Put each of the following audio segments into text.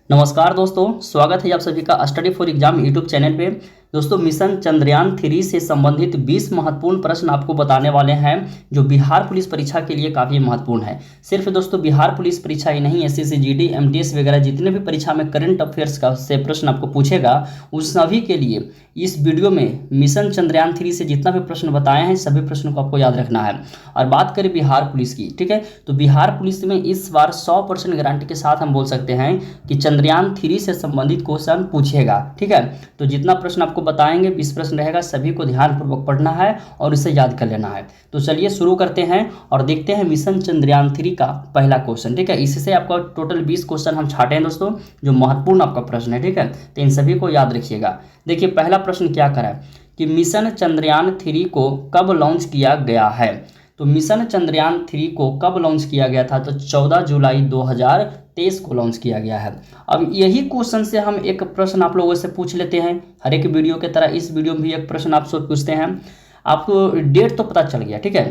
नमस्कार दोस्तों, स्वागत है आप सभी का study for exam YouTube channel पे। दोस्तों, मिशन चंद्रयान 3 से संबंधित 20 महत्वपूर्ण प्रश्न आपको बताने वाले हैं जो बिहार पुलिस परीक्षा के लिए काफ़ी महत्वपूर्ण है। सिर्फ दोस्तों बिहार पुलिस परीक्षा ही नहीं, एसएससी, जीडी, एमटीएस वगैरह जितने भी परीक्षा में करंट अफेयर्स का से प्रश्न आपको पूछेगा, उस सभी के लिए इस वीडियो में मिशन चंद्रयान 3 से जितना भी प्रश्न बताए हैं सभी प्रश्नों को आपको याद रखना है। और बात करें बिहार पुलिस की, ठीक है, तो बिहार पुलिस में इस बार 100% गारंटी के साथ हम बोल सकते हैं कि चंद्रयान 3 से संबंधित क्वेश्चन पूछेगा। ठीक है, तो जितना प्रश्न आपको बताएंगे 20 प्रश्न रहेगा, सभी को ध्यानपूर्वक पढ़ना है और इसे याद कर लेना है। तो चलिए शुरू करते हैं और देखते हैं मिशन चंद्रयान 3 का पहला क्वेश्चन। ठीक है, इससे आपका टोटल 20 क्वेश्चन हम छाटे हैं दोस्तों, जो महत्वपूर्ण आपका प्रश्न है। ठीक है, तो इन सभी को याद रखिएगा। देखिए पहला प्रश्न क्या करा है कि मिशन चंद्रयान 3 को कब लॉन्च किया गया है। तो मिशन चंद्रयान 3 को कब लॉन्च किया गया था, तो 14 जुलाई 2023 को लॉन्च किया गया है। अब यही क्वेश्चन से हम एक प्रश्न आप लोगों से पूछ लेते हैं, हर एक वीडियो की तरह इस वीडियो में भी एक प्रश्न आपसे पूछते हैं। आपको डेट तो पता चल गया, ठीक है,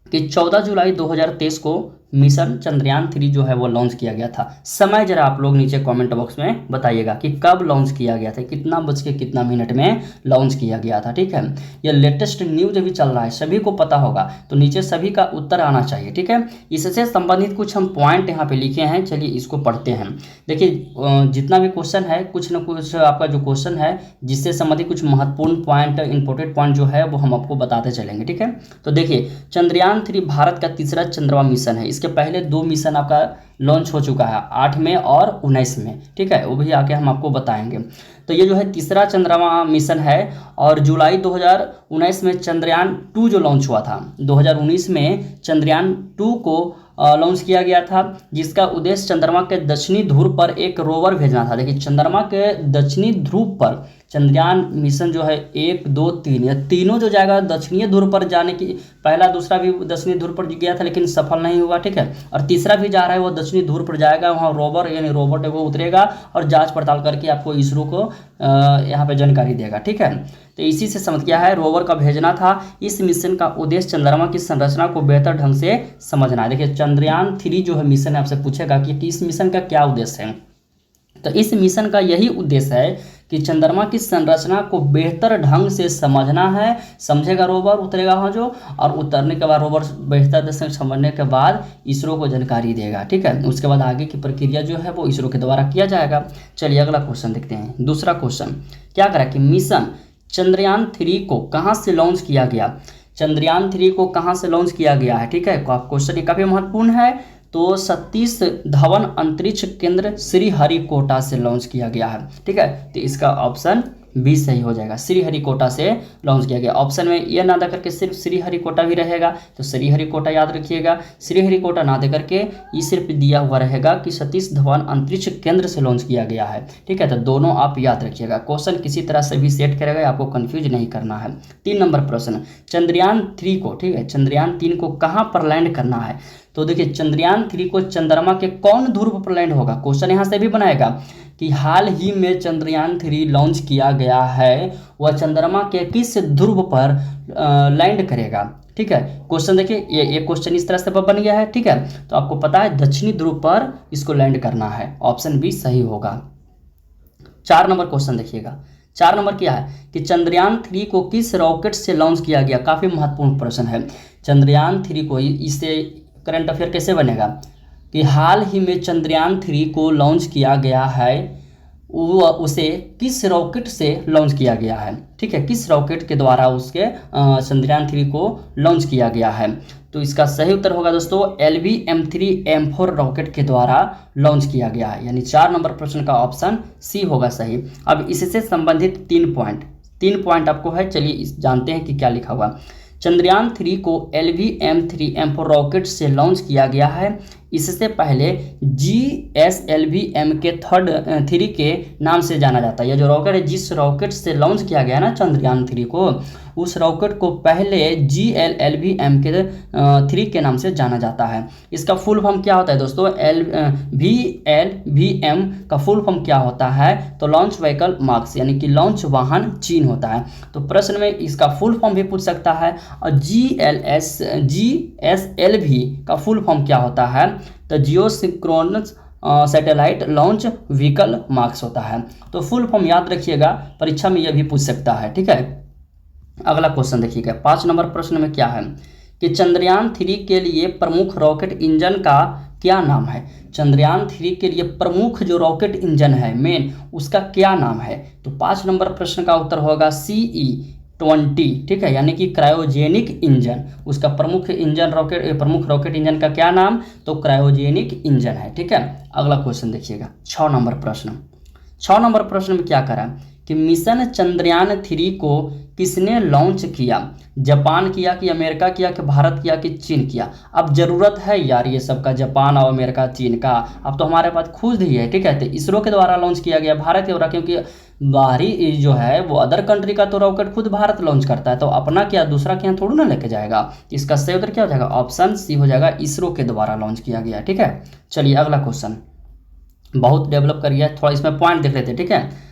कि 14 जुलाई 2023 को मिशन चंद्रयान 3 जो है वो लॉन्च किया गया था। समय जरा आप लोग नीचे कमेंट बॉक्स में बताइएगा कि कब लॉन्च किया गया था, कितना बज के कितना मिनट में लॉन्च किया गया था। ठीक है, ये लेटेस्ट न्यूज अभी चल रहा है, सभी को पता होगा, तो नीचे सभी का उत्तर आना चाहिए। ठीक है, इससे संबंधित कुछ हम पॉइंट यहाँ पे लिखे हैं, चलिए इसको पढ़ते हैं। देखिए जितना भी क्वेश्चन है, कुछ ना कुछ आपका जो क्वेश्चन है जिससे संबंधित कुछ महत्वपूर्ण पॉइंट, इंपॉर्टेंट पॉइंट जो है वो हम आपको बताते चलेंगे। ठीक है, तो देखिए चंद्रयान 3 भारत का तीसरा चंद्रमा मिशन है। इसके पहले 2 मिशन आपका लॉन्च हो चुका है, 8 में और 19 में। ठीक है, वो भी आके हम आपको बताएंगे। तो ये जो है तीसरा चंद्रमा मिशन है और जुलाई 2019 में चंद्रयान 2 जो लॉन्च हुआ था, 2019 में चंद्रयान 2 को लॉन्च किया गया था, जिसका उद्देश्य चंद्रमा के दक्षिणी ध्रुव पर एक रोवर भेजना था। देखिए चंद्रमा के दक्षिणी ध्रुव पर चंद्रयान मिशन जो है 1, 2, 3 या तीनों जो जाएगा दक्षिणीय ध्रुव पर जाने की, पहला दूसरा भी दक्षिणी ध्रुव पर गया था लेकिन सफल नहीं हुआ। ठीक है, और तीसरा भी जा रहा है वो दक्षिणी ध्रुव पर जाएगा, वहाँ रोवर यानी रोबोट है वो उतरेगा और जांच पड़ताल करके आपको इसरो को यहाँ पे जानकारी देगा। ठीक है, तो इसी से समझ गया है रोवर का भेजना था। इस मिशन का उद्देश्य चंद्रमा की संरचना को बेहतर ढंग से समझना है। देखिए चंद्रयान 3 जो है मिशन है, आपसे पूछेगा कि इस मिशन का क्या उद्देश्य है, तो इस मिशन का यही उद्देश्य है कि चंद्रमा की संरचना को बेहतर ढंग से समझना है। समझेगा रोवर, उतरेगा वहाँ जो, और उतरने के बाद रोवर बेहतर ढंग से समझने के बाद इसरो को जानकारी देगा। ठीक है, उसके बाद आगे की प्रक्रिया जो है वो इसरो के द्वारा किया जाएगा। चलिए अगला क्वेश्चन देखते हैं। दूसरा क्वेश्चन क्या करा कि मिशन चंद्रयान 3 को कहाँ से लॉन्च किया गया। चंद्रयान 3 को कहाँ से लॉन्च किया गया है, ठीक है, क्वेश्चन ये काफ़ी महत्वपूर्ण है। तो सतीश धवन अंतरिक्ष केंद्र श्रीहरिकोटा से लॉन्च किया गया है। ठीक है, तो इसका ऑप्शन बी सही हो जाएगा, श्रीहरिकोटा से लॉन्च किया गया। ऑप्शन में यह ना दे करके सिर्फ श्रीहरिकोटा भी रहेगा, तो श्रीहरिकोटा याद रखिएगा। श्रीहरिकोटा ना दे करके ये सिर्फ दिया हुआ रहेगा कि सतीश धवन अंतरिक्ष केंद्र से लॉन्च किया गया है। ठीक है, तो दोनों आप याद रखिएगा, क्वेश्चन किसी तरह से भी सेट करेगा, आपको कंफ्यूज नहीं करना है। 3 नंबर प्रश्न, चंद्रयान 3 को, ठीक है, चंद्रयान 3 को कहाँ पर लैंड करना है। तो देखिए चंद्रयान 3 को चंद्रमा के कौन ध्रुव पर लैंड होगा, क्वेश्चन यहाँ से भी बनाएगा कि हाल ही में चंद्रयान 3 लॉन्च किया गया है, वह चंद्रमा के किस ध्रुव पर लैंड करेगा। ठीक है, क्वेश्चन देखिए ये क्वेश्चन इस तरह से बन गया है। ठीक है, तो आपको पता है दक्षिणी ध्रुव पर इसको लैंड करना है, ऑप्शन बी सही होगा। 4 नंबर क्वेश्चन देखिएगा। 4 नंबर क्या है कि चंद्रयान 3 को किस रॉकेट से लॉन्च किया गया। काफ़ी महत्वपूर्ण प्रश्न है। चंद्रयान 3 को, इससे करंट अफेयर कैसे बनेगा कि हाल ही में चंद्रयान 3 को लॉन्च किया गया है, वो उसे किस रॉकेट से लॉन्च किया गया है। ठीक है, किस रॉकेट के द्वारा उसके चंद्रयान 3 को लॉन्च किया गया है। तो इसका सही उत्तर होगा दोस्तों LV-M3M4 रॉकेट के द्वारा लॉन्च किया गया है, यानी 4 नंबर प्रश्न का ऑप्शन सी होगा सही। अब इससे संबंधित 3 पॉइंट आपको है, चलिए जानते हैं कि क्या लिखा हुआ। चंद्रयान 3 को LV-M3M4 रॉकेट से लॉन्च किया गया है। इससे पहले GSLV-M के 3 के नाम से जाना जाता है। यह जो रॉकेट है, जिस रॉकेट से लॉन्च किया गया ना चंद्रयान 3 को, उस रॉकेट को पहले GLLV-M के 3 के नाम से जाना जाता है। इसका फुल फॉर्म क्या होता है दोस्तों, VLVM का फुल फॉर्म क्या होता है, तो लॉन्च व्हीकल मार्क्स, यानी कि लॉन्च वाहन चिन्ह होता है। तो प्रश्न में इसका फुल फॉर्म भी पूछ सकता है। और GSLV का फुल फॉर्म क्या होता है, तो geosynchronous satellite launch vehicle marks होता है। तो फुल फॉर्म याद रखिएगा, परीक्षा में यह भी पूछ सकता है, ठीक है। अगला क्वेश्चन देखिएगा, 5 नंबर प्रश्न में क्या है कि चंद्रयान 3 के लिए प्रमुख रॉकेट इंजन का क्या नाम है। चंद्रयान 3 के लिए प्रमुख जो रॉकेट इंजन है मेन, उसका क्या नाम है। तो 5 नंबर प्रश्न का उत्तर होगा CE-20, ठीक है, यानी कि क्रायोजेनिक इंजन। उसका प्रमुख रॉकेट इंजन का क्या नाम, तो क्रायोजेनिक इंजन है, ठीक है। अगला क्वेश्चन देखिएगा, 6 नंबर प्रश्न। 6 नंबर प्रश्न में क्या करा कि मिशन चंद्रयान 3 को किसने लॉन्च किया। जापान किया कि अमेरिका किया कि भारत किया कि चीन किया। अब जरूरत है यार ये सब का, जापान और अमेरिका चीन का, अब तो हमारे पास खुद ही है, ठीक है। तो इसरो के द्वारा लॉन्च किया गया, भारत के द्वारा, क्योंकि बाहरी जो है वो अदर कंट्री का तो रॉकेट खुद भारत लॉन्च करता है, तो अपना क्या दूसरा क्या थोड़ा ना लेके जाएगा। इसका सही उत्तर क्या हो जाएगा, ऑप्शन सी हो जाएगा, इसरो के द्वारा लॉन्च किया गया, ठीक है। चलिए अगला क्वेश्चन, बहुत डेवलप कर गया, थोड़ा इसमें पॉइंट देख लेते हैं, ठीक है।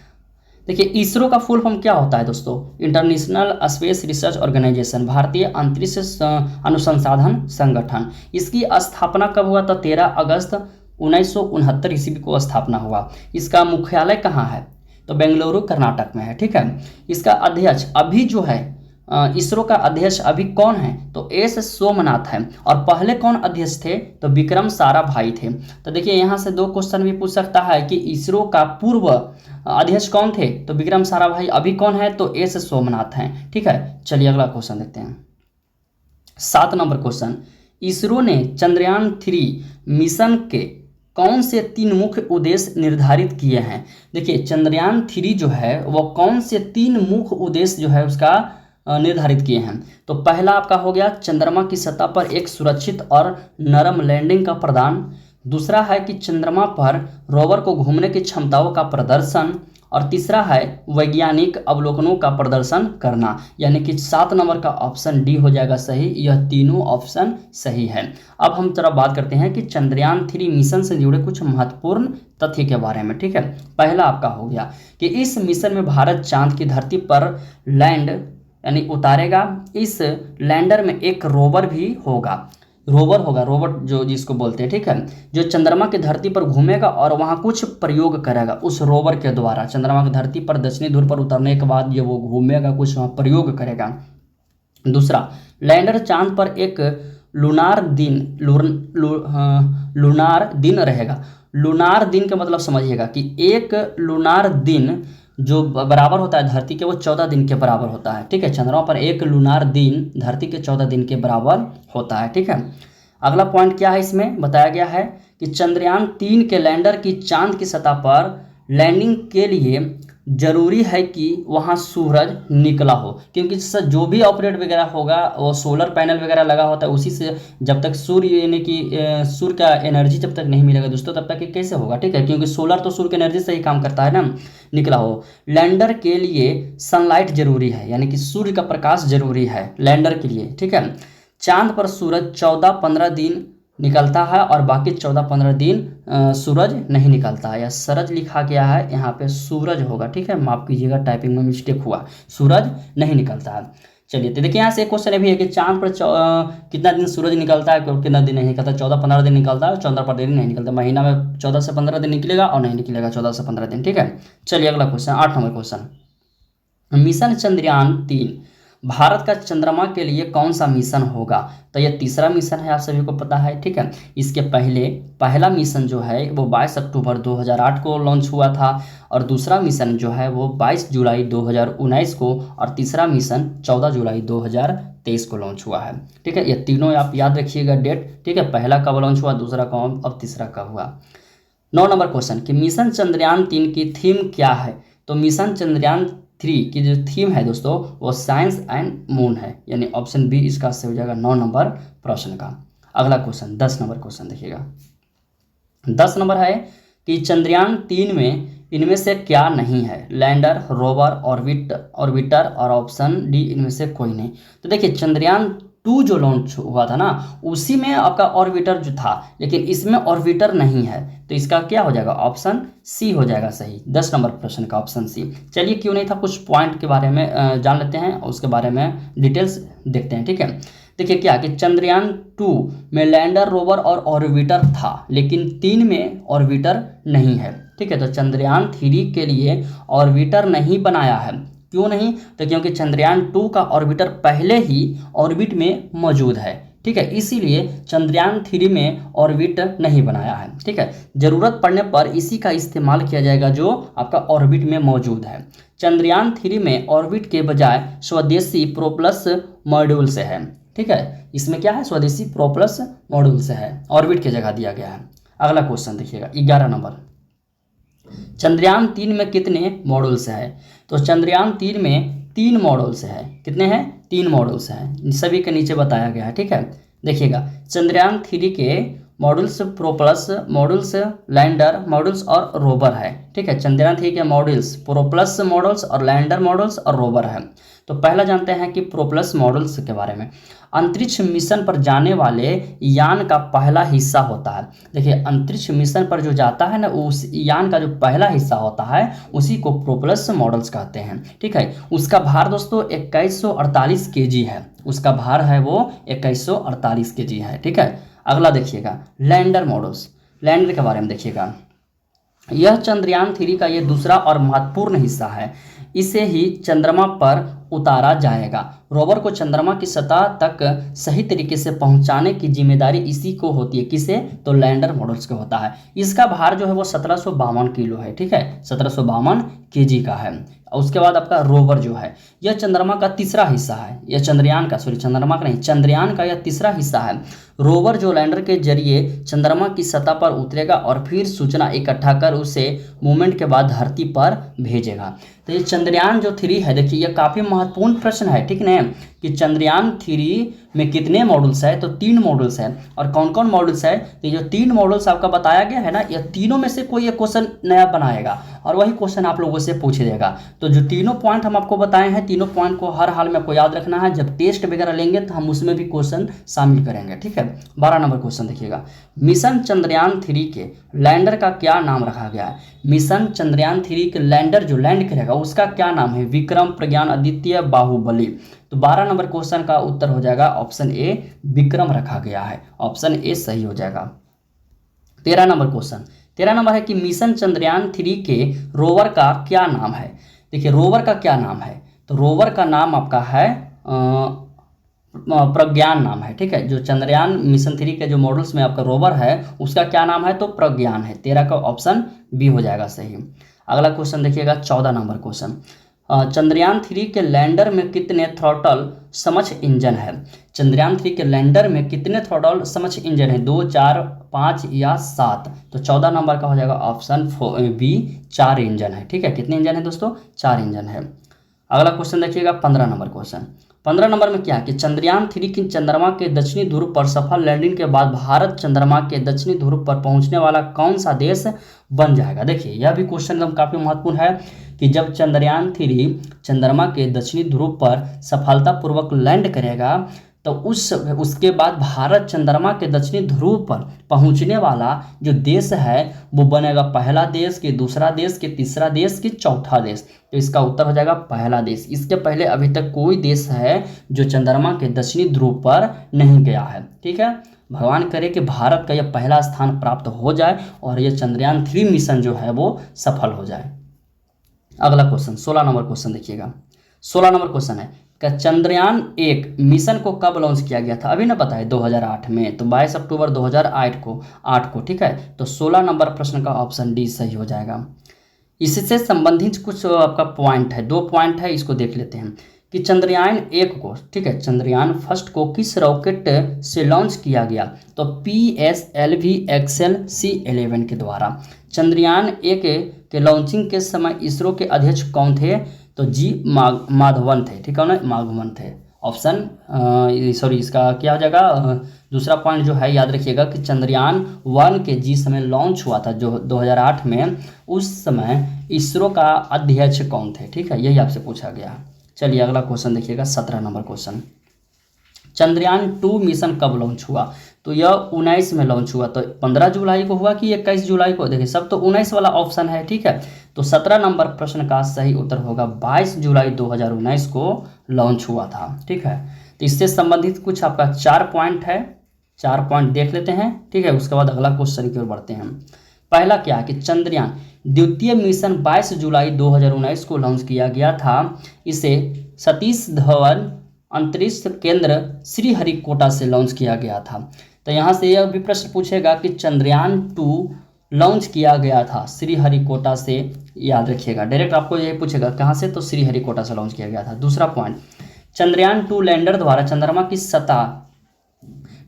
देखिए इसरो का फुल फॉर्म क्या होता है दोस्तों, इंटरनेशनल स्पेस रिसर्च ऑर्गेनाइजेशन, भारतीय अंतरिक्ष अनुसंधान संगठन। इसकी स्थापना कब हुआ, तो 13 अगस्त 1969 ईस्वी को स्थापना हुआ। इसका मुख्यालय कहाँ है, तो बेंगलुरु कर्नाटक में है, ठीक है। इसका अध्यक्ष अभी जो है इसरो का अध्यक्ष अभी कौन है, तो एस सोमनाथ है। और पहले कौन अध्यक्ष थे, तो विक्रम साराभाई थे। तो देखिए यहाँ से 2 क्वेश्चन भी पूछ सकता है कि इसरो का पूर्व अध्यक्ष कौन थे, तो विक्रम साराभाई। अभी कौन है, तो एस सोमनाथ हैं, ठीक है। चलिए अगला क्वेश्चन देखते हैं, 7 नंबर क्वेश्चन। इसरो ने चंद्रयान 3 मिशन के कौन से 3 मुख्य उद्देश्य निर्धारित किए हैं। देखिए चंद्रयान 3 जो है वो कौन से 3 मुख्य उद्देश्य जो है उसका निर्धारित किए हैं। तो पहला आपका हो गया चंद्रमा की सतह पर एक सुरक्षित और नरम लैंडिंग का प्रदान। दूसरा है कि चंद्रमा पर रोवर को घूमने की क्षमताओं का प्रदर्शन। और तीसरा है वैज्ञानिक अवलोकनों का प्रदर्शन करना। यानी कि 7 नंबर का ऑप्शन डी हो जाएगा सही, यह तीनों ऑप्शन सही है। अब हम जरा बात करते हैं कि चंद्रयान 3 मिशन से जुड़े कुछ महत्वपूर्ण तथ्य के बारे में, ठीक है। पहला आपका हो गया कि इस मिशन में भारत चांद की धरती पर लैंड यानी उतारेगा। इस लैंडर में एक रोवर भी होगा, रोवर जो जिसको बोलते हैं, ठीक है, जो चंद्रमा की धरती पर घूमेगा और वहाँ कुछ प्रयोग करेगा उस रोवर के द्वारा। चंद्रमा की धरती पर दक्षिणी ध्रुव पर उतरने के बाद ये वो घूमेगा, कुछ वहाँ प्रयोग करेगा। दूसरा, लैंडर चांद पर एक लूनार दिन रहेगा। लूनार दिन का मतलब समझिएगा कि एक लूनार दिन जो बराबर होता है धरती के, वो 14 दिन के बराबर होता है, ठीक है। चंद्रमा पर एक लूनार दिन धरती के 14 दिन के बराबर होता है, ठीक है। अगला पॉइंट क्या है, इसमें बताया गया है कि चंद्रयान 3 के लैंडर की चांद की सतह पर लैंडिंग के लिए जरूरी है कि वहाँ सूरज निकला हो, क्योंकि जो भी ऑपरेट वगैरह होगा वो सोलर पैनल वगैरह लगा होता है, उसी से जब तक सूर्य यानी कि सूर्य का एनर्जी जब तक नहीं मिलेगा दोस्तों तब तक ये कैसे होगा, ठीक है, क्योंकि सोलर तो सूर्य की एनर्जी से ही काम करता है ना, निकला हो। लैंडर के लिए सनलाइट जरूरी है, यानी कि सूर्य का प्रकाश जरूरी है लैंडर के लिए, ठीक है। चांद पर सूरज 14-15 दिन निकलता है और बाकी 14-15 दिन सूरज नहीं निकलता है, या सरज लिखा गया है यहाँ पे सूरज होगा, ठीक है, माफ कीजिएगा टाइपिंग में मिस्टेक हुआ, सूरज नहीं निकलता है। चलिए तो देखिए यहाँ से एक क्वेश्चन भी है कि चांद पर कितना दिन सूरज निकलता है, कितना दिन नहीं निकलता, 14-15 दिन निकलता है, 14 दिन नहीं निकलता, महीना में 14 से 15 दिन निकलेगा और नहीं निकलेगा 14 से 15 दिन, ठीक है। चलिए अगला question, 8 number question, mission Chandrayaan 3 Bharat का चंद्रमा के लिए कौन सा मिशन होगा। तो यह तीसरा मिशन है, आप सभी को पता है, ठीक है। इसके पहला मिशन जो है वो 22 अक्टूबर 2008 को लॉन्च हुआ था, और दूसरा मिशन जो है वो 22 जुलाई 2019 को, और तीसरा मिशन 14 जुलाई 2023 को लॉन्च हुआ है, ठीक है। ये तीनों आप याद रखिएगा डेट, ठीक है, पहला कब लॉन्च हुआ, दूसरा कब, अब तीसरा कब हुआ। 9 नंबर क्वेश्चन कि मिशन चंद्रयान 3 की थीम क्या है। तो मिशन चंद्रयान 3 की जो थीम है दोस्तों वो साइंस एंड मून है, यानी ऑप्शन बी इसका सही हो जाएगा 9 नंबर प्रश्न का। अगला क्वेश्चन 10 नंबर क्वेश्चन देखिएगा, 10 नंबर है कि चंद्रयान 3 में इनमें से क्या नहीं है, लैंडर, रोवर, ऑर्बिटर और ऑप्शन डी इनमें से कोई नहीं। तो देखिए चंद्रयान 2 जो लॉन्च हुआ था ना उसी में आपका ऑर्बिटर जो था, लेकिन इसमें ऑर्बिटर नहीं है, तो इसका क्या हो जाएगा, ऑप्शन सी हो जाएगा सही, 10 नंबर प्रश्न का ऑप्शन सी। चलिए क्यों नहीं था, कुछ पॉइंट के बारे में जान लेते हैं और उसके बारे में डिटेल्स देखते हैं, ठीक है। देखिए क्या कि चंद्रयान 2 में लैंडर, रोवर और ऑर्बिटर था, लेकिन 3 में ऑर्बिटर नहीं है। ठीक है, तो चंद्रयान 3 के लिए ऑर्बिटर नहीं बनाया है। क्यों नहीं? तो क्योंकि चंद्रयान 2 का ऑर्बिटर पहले ही ऑर्बिट में मौजूद है। ठीक है, इसीलिए चंद्रयान 3 में ऑर्बिट नहीं बनाया है। ठीक है, जरूरत पड़ने पर इसी का इस्तेमाल किया जाएगा जो आपका ऑर्बिट में मौजूद है। चंद्रयान 3 में ऑर्बिट के बजाय स्वदेशी प्रोपल्स मॉड्यूल से है। ठीक है, इसमें क्या है? स्वदेशी प्रोपल्स मॉड्यूल से है, ऑर्बिट की जगह दिया गया है। अगला क्वेश्चन देखिएगा 11 नंबर, चंद्रयान 3 में कितने मॉड्यूल्स है? तो चंद्रयान 3 में 3 मॉड्यूल्स है। कितने हैं? 3 मॉड्यूल्स हैं, सभी के नीचे बताया गया है। ठीक है, देखिएगा चंद्रयान 3 के मॉड्यूल्स प्रोपल्स मॉड्यूल्स, लैंडर मॉड्यूल्स और रोवर है। ठीक है, चंद्रयान 3 के मॉड्यूल्स प्रोपल्स मॉड्यूल्स और लैंडर मॉड्यूल्स और रोवर है। तो पहला जानते हैं कि प्रोपल्स मॉड्यूल्स के बारे में। अंतरिक्ष मिशन पर जाने वाले यान का पहला हिस्सा होता है। देखिए, अंतरिक्ष मिशन पर जो जाता है ना, उस यान का जो पहला हिस्सा होता है उसी को प्रोपल्स मॉडल्स कहते हैं। ठीक है, उसका भार दोस्तों 2148 केजी है। उसका भार है वो 2148 केजी है। ठीक है, अगला देखिएगा लैंडर मॉडल्स। लैंडर के बारे में देखिएगा, यह चंद्रयान 3 का ये दूसरा और महत्वपूर्ण हिस्सा है। इसे ही चंद्रमा पर उतारा जाएगा। रोवर को चंद्रमा की सतह तक सही तरीके से पहुंचाने की जिम्मेदारी इसी को होती है। किसे? तो लैंडर मॉडल्स को होता है। इसका भार जो है वो 1752 किलो है। ठीक है, 1752 केजी का है। उसके बाद आपका रोवर जो है, यह चंद्रमा का तीसरा हिस्सा है। यह चंद्रयान का चंद्रमा का नहीं, चंद्रयान का यह तीसरा हिस्सा है। रोवर जो लैंडर के जरिए चंद्रमा की सतह पर उतरेगा और फिर सूचना इकट्ठा कर उसे मूवमेंट के बाद धरती पर भेजेगा। तो ये चंद्रयान जो 3 है, देखिए यह काफ़ी महत्वपूर्ण प्रश्न है। ठीक है, कि चंद्रयान 3 में कितने मॉड्यूल्स है? तो 3 मॉड्यूल्स है। और कौन कौन मॉड्यूल्स है? तो ये जो 3 मॉड्यूल्स आपका बताया गया है ना, यह तीनों में से कोई एक क्वेश्चन नया बनाएगा और वही क्वेश्चन आप लोगों से पूछ देगा। तो जो तीनों पॉइंट हम आपको बताए हैं, तीनों पॉइंट को हर हाल में आपको याद रखना है। जब टेस्ट वगैरह लेंगे तो हम उसमें भी क्वेश्चन शामिल करेंगे। ठीक है, 12 नंबर क्वेश्चन देखिएगा, मिशन चंद्रयान 3 के लैंडर का क्या नाम रखा गया है? मिशन चंद्रयान 3 के लैंडर जो लैंड करेगा उसका क्या नाम है? विक्रम, प्रज्ञान, आदित्य, बाहुबली। तो 12 नंबर क्वेश्चन का उत्तर हो जाएगा ऑप्शन ए, विक्रम रखा गया है। ऑप्शन ए सही हो जाएगा। 13 नंबर क्वेश्चन, 13 नंबर है कि मिशन चंद्रयान 3 के रोवर का क्या नाम है? देखिए, रोवर का क्या नाम है? तो रोवर का नाम आपका है प्रज्ञान नाम है। ठीक है, जो चंद्रयान मिशन 3 के जो मॉडल्स में आपका रोवर है उसका क्या नाम है? तो प्रज्ञान है। 13 का ऑप्शन बी हो जाएगा सही। अगला क्वेश्चन देखिएगा 14 नंबर क्वेश्चन, चंद्रयान 3 के लैंडर में कितने थ्रॉटल समक्ष इंजन है? चंद्रयान 3 के लैंडर में कितने थ्रॉटल समक्ष इंजन है? 2, 4, 5 या 7? तो 14 नंबर का हो जाएगा ऑप्शन बी, 4 इंजन है। ठीक है, कितने इंजन है दोस्तों? 4 इंजन है। अगला क्वेश्चन देखिएगा 15 नंबर क्वेश्चन। 15 नंबर में क्या कि चंद्रयान 3 की चंद्रमा के दक्षिणी ध्रुव पर सफल लैंडिंग के बाद भारत चंद्रमा के दक्षिणी ध्रुव पर पहुंचने वाला कौन सा देश बन जाएगा? देखिए, यह भी क्वेश्चन एकदम काफ़ी महत्वपूर्ण है कि जब चंद्रयान 3 चंद्रमा के दक्षिणी ध्रुव पर सफलतापूर्वक लैंड करेगा तो उसके बाद भारत चंद्रमा के दक्षिणी ध्रुव पर पहुंचने वाला जो देश है वो बनेगा पहला देश, कि दूसरा देश, कि तीसरा देश, कि चौथा देश? तो इसका उत्तर हो जाएगा पहला देश। इसके पहले अभी तक कोई देश है जो चंद्रमा के दक्षिणी ध्रुव पर नहीं गया है। ठीक है, भगवान करे कि भारत का यह पहला स्थान प्राप्त हो जाए और यह चंद्रयान 3 मिशन जो है वो सफल हो जाए। अगला क्वेश्चन 16 नंबर क्वेश्चन देखिएगा। 16 नंबर क्वेश्चन है कि चंद्रयान 1 मिशन को कब लॉन्च किया गया था? अभी ना पता है, 2008 में। तो 22 अक्टूबर 2008 को। ठीक है, तो 16 नंबर प्रश्न का ऑप्शन डी सही हो जाएगा। इससे संबंधित कुछ आपका पॉइंट है, 2 पॉइंट है, इसको देख लेते हैं कि चंद्रयान 1 को, ठीक है, चंद्रयान फर्स्ट को किस रॉकेट से लॉन्च किया गया? तो PSLV XL-C11 के द्वारा। चंद्रयान 1 के लॉन्चिंग के समय इसरो के अध्यक्ष कौन थे? तो जी माधवन थे। ठीक है ना, माधवन थे। ऑप्शन इसका क्या हो जाएगा? दूसरा पॉइंट जो है याद रखिएगा कि चंद्रयान 1 के जिस समय लॉन्च हुआ था जो 2008 में, उस समय इसरो का अध्यक्ष कौन थे? ठीक है, यही आपसे पूछा गया। चलिए अगला क्वेश्चन देखिएगा 17 नंबर क्वेश्चन, चंद्रयान 2 मिशन कब लॉन्च हुआ? तो यह 19 में लॉन्च हुआ। तो 15 जुलाई को हुआ कि 21 जुलाई को? देखिए, सब तो 19 वाला ऑप्शन है। ठीक है, तो 17 नंबर प्रश्न का सही उत्तर होगा 22 जुलाई 2019 को लॉन्च हुआ था। ठीक है, तो इससे संबंधित कुछ आपका 4 पॉइंट है, 4 पॉइंट देख लेते हैं, ठीक है। उसके बाद अगला क्वेश्चन की ओर बढ़ते हैं। पहला क्या है कि चंद्रयान द्वितीय मिशन 22 जुलाई 2019 को लॉन्च किया गया था। इसे सतीश धवन अंतरिक्ष केंद्र श्रीहरिकोटा से लॉन्च किया गया था। तो यहाँ से यह भी प्रश्न पूछेगा कि चंद्रयान 2 लॉन्च किया गया था श्रीहरिकोटा से, याद रखिएगा। डायरेक्ट आपको यही पूछेगा कहाँ से, तो श्रीहरिकोटा से लॉन्च किया गया था। दूसरा पॉइंट, चंद्रयान 2 लैंडर द्वारा चंद्रमा की सतह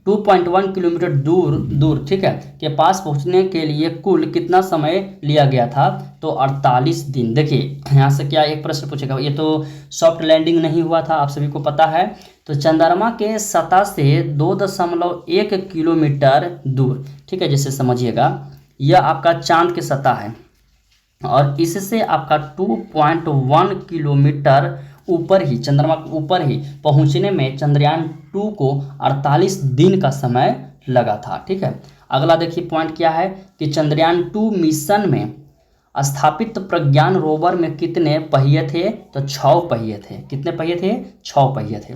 2.1 किलोमीटर दूर ठीक है के पास पहुंचने के लिए कुल कितना समय लिया गया था, तो 48 दिन। देखिए यहाँ से क्या एक प्रश्न पूछेगा, ये तो सॉफ्ट लैंडिंग नहीं हुआ था, आप सभी को पता है। तो चंद्रमा के सतह से 2.1 किलोमीटर दूर, ठीक है, जैसे समझिएगा यह आपका चांद की सतह है और इससे आपका 2.1 किलोमीटर ऊपर ही, चंद्रमा के ऊपर ही पहुंचने में चंद्रयान 2 को 48 दिन का समय लगा था, ठीक है। अगला देखिए पॉइंट क्या है कि चंद्रयान 2 मिशन में स्थापित प्रज्ञान रोवर में कितने पहिए थे, तो 6 पहिए थे। कितने पहिए थे, 6 पहिए थे।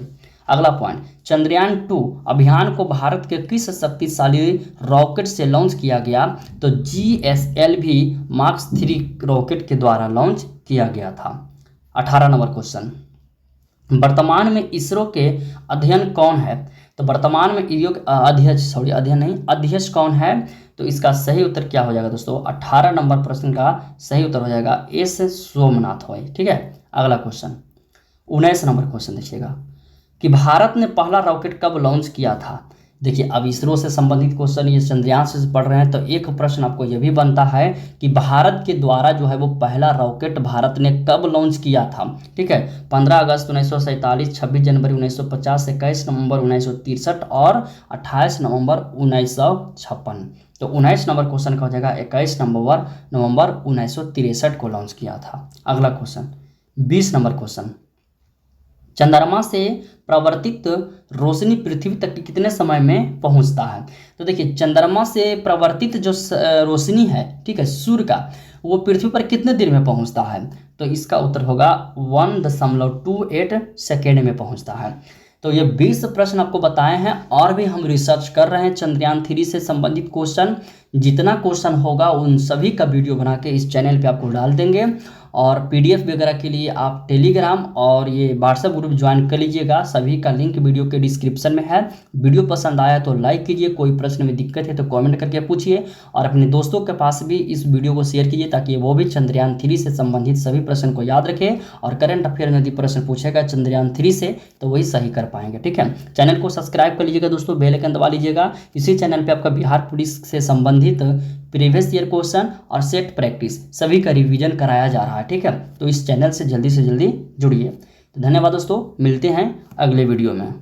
अगला पॉइंट, चंद्रयान 2 अभियान को भारत के किस शक्तिशाली रॉकेट से लॉन्च किया गया, तो GSLV मार्क 3 रॉकेट के द्वारा लॉन्च किया गया था। 18 नंबर क्वेश्चन, वर्तमान में इसरो के अध्ययन कौन है, तो वर्तमान में अध्यक्ष कौन है, तो इसका सही उत्तर क्या हो जाएगा दोस्तों, 18 नंबर प्रश्न का सही उत्तर हो जाएगा एस सोमनाथ भाई, ठीक है। अगला क्वेश्चन 19 नंबर क्वेश्चन देखिएगा कि भारत ने पहला रॉकेट कब लॉन्च किया था। देखिए अब इसरो से संबंधित क्वेश्चन, ये चंद्रयान से पढ़ रहे हैं, तो एक प्रश्न आपको यह भी बनता है कि भारत के द्वारा जो है वो पहला रॉकेट भारत ने कब लॉन्च किया था, ठीक है। 15 अगस्त 1947, 26 जनवरी 1950, 21 नवंबर 1963 और 28 नवंबर 1956। तो 19 नंबर क्वेश्चन का हो जाएगा 21 नवंबर 1963 को लॉन्च किया था। अगला क्वेश्चन 20 नंबर क्वेश्चन, चंद्रमा से प्रवर्तित रोशनी पृथ्वी तक कितने समय में पहुंचता है। तो देखिए चंद्रमा से प्रवर्तित जो रोशनी है, ठीक है, सूर्य का, वो पृथ्वी पर कितने देर में पहुंचता है, तो इसका उत्तर होगा 1.28 सेकेंड में पहुंचता है। तो ये 20 प्रश्न आपको बताए हैं और भी हम रिसर्च कर रहे हैं चंद्रयान 3 से संबंधित क्वेश्चन। जितना क्वेश्चन होगा उन सभी का वीडियो बना के इस चैनल पे आपको डाल देंगे और PDF वगैरह के लिए आप टेलीग्राम और ये व्हाट्सएप ग्रुप ज्वाइन कर लीजिएगा। सभी का लिंक वीडियो के डिस्क्रिप्शन में है। वीडियो पसंद आया तो लाइक कीजिए, कोई प्रश्न में दिक्कत है तो कमेंट करके पूछिए और अपने दोस्तों के पास भी इस वीडियो को शेयर कीजिए ताकि वो भी चंद्रयान 3 से संबंधित सभी प्रश्न को याद रखें और करंट अफेयर में यदि प्रश्न पूछेगा चंद्रयान 3 से तो वही सही कर पाएंगे, ठीक है। चैनल को सब्सक्राइब कर लीजिएगा दोस्तों, बेल आइकन दबा लीजिएगा। इसी चैनल पर आपका बिहार पुलिस से संबंधित प्रीवियस ईयर क्वेश्चन और सेट प्रैक्टिस सभी का रिवीजन कराया जा रहा है, ठीक है। तो इस चैनल से जल्दी जुड़िए। तो धन्यवाद दोस्तों, मिलते हैं अगले वीडियो में।